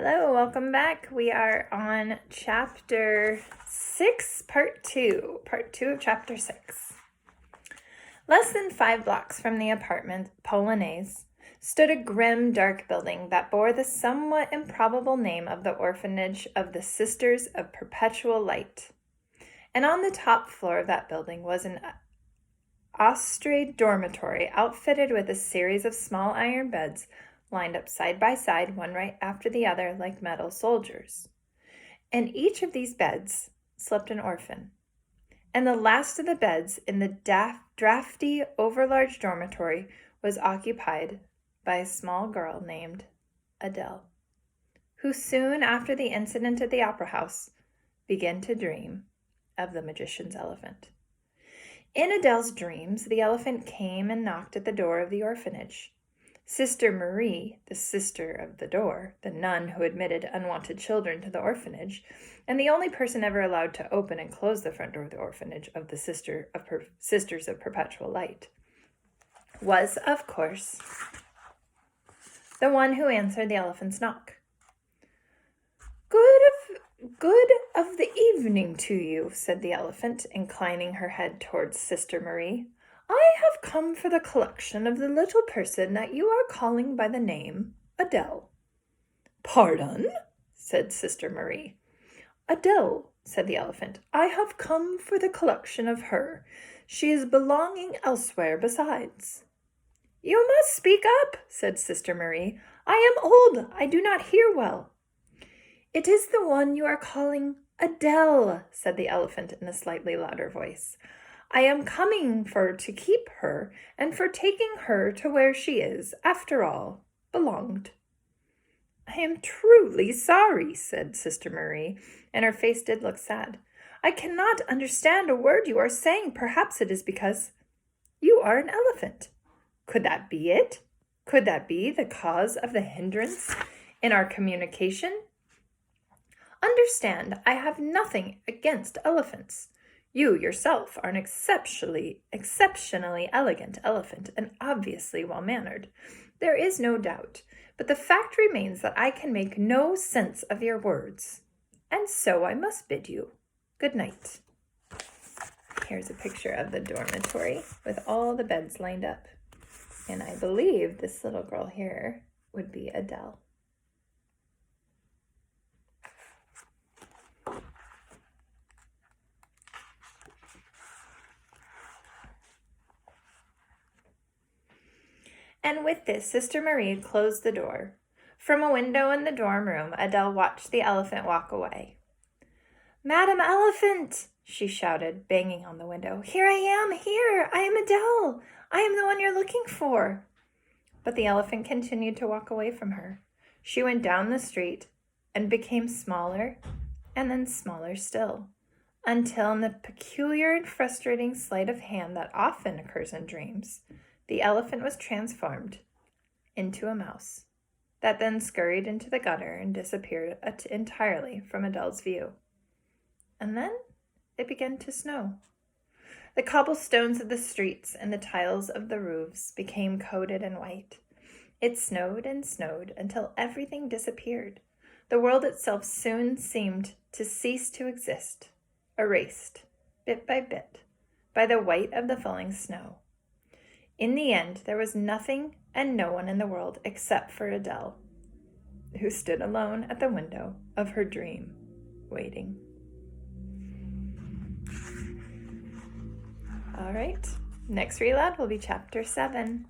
Hello, welcome back. We are on chapter 6, part 2 of chapter 6. Less than 5 blocks from the apartment Polonaise stood a grim, dark building that bore the somewhat improbable name of the Orphanage of the Sisters of Perpetual Light. And on the top floor of that building was an Austrade dormitory outfitted with a series of small iron beds lined up side by side, one right after the other, like metal soldiers. In each of these beds slept an orphan, and the last of the beds in the drafty, overlarge dormitory was occupied by a small girl named Adele, who soon after the incident at the opera house began to dream of the magician's elephant. In Adele's dreams, the elephant came and knocked at the door of the orphanage. Sister Marie, the sister of the door, the nun who admitted unwanted children to the orphanage, and the only person ever allowed to open and close the front door of the orphanage of the Sisters of Perpetual Light, was, of course, the one who answered the elephant's knock. Good of the evening to you, said the elephant, inclining her head towards Sister Marie. I have come for the collection of the little person that you are calling by the name Adele. Pardon? Said Sister Marie. Adele, said the elephant. I have come for the collection of her. She is belonging elsewhere besides. You must speak up, said Sister Marie. I am old. I do not hear well. It is the one you are calling Adele, said the elephant in a slightly louder voice. I am coming to keep her, and for taking her to where she is, after all, belonged. I am truly sorry, said Sister Marie, and her face did look sad. I cannot understand a word you are saying. Perhaps it is because you are an elephant. Could that be it? Could that be the cause of the hindrance in our communication? Understand, I have nothing against elephants. You yourself are an exceptionally elegant elephant and obviously well-mannered. There is no doubt, but the fact remains that I can make no sense of your words, and so I must bid you good night. Here's a picture of the dormitory with all the beds lined up, and I believe this little girl here would be Adele. And with this, Sister Marie closed the door. From a window in the dorm room, Adele watched the elephant walk away. Madam Elephant, she shouted, banging on the window. Here I am, here! I am Adele! I am the one you're looking for! But the elephant continued to walk away from her. She went down the street and became smaller and then smaller still, until in the peculiar and frustrating sleight of hand that often occurs in dreams, the elephant was transformed into a mouse that then scurried into the gutter and disappeared entirely from Adele's view. And then it began to snow. The cobblestones of the streets and the tiles of the roofs became coated in white. It snowed and snowed until everything disappeared. The world itself soon seemed to cease to exist, erased, bit by the weight of the falling snow. In the end, there was nothing and no one in the world except for Adele, who stood alone at the window of her dream, waiting. All right, next read aloud will be chapter 7.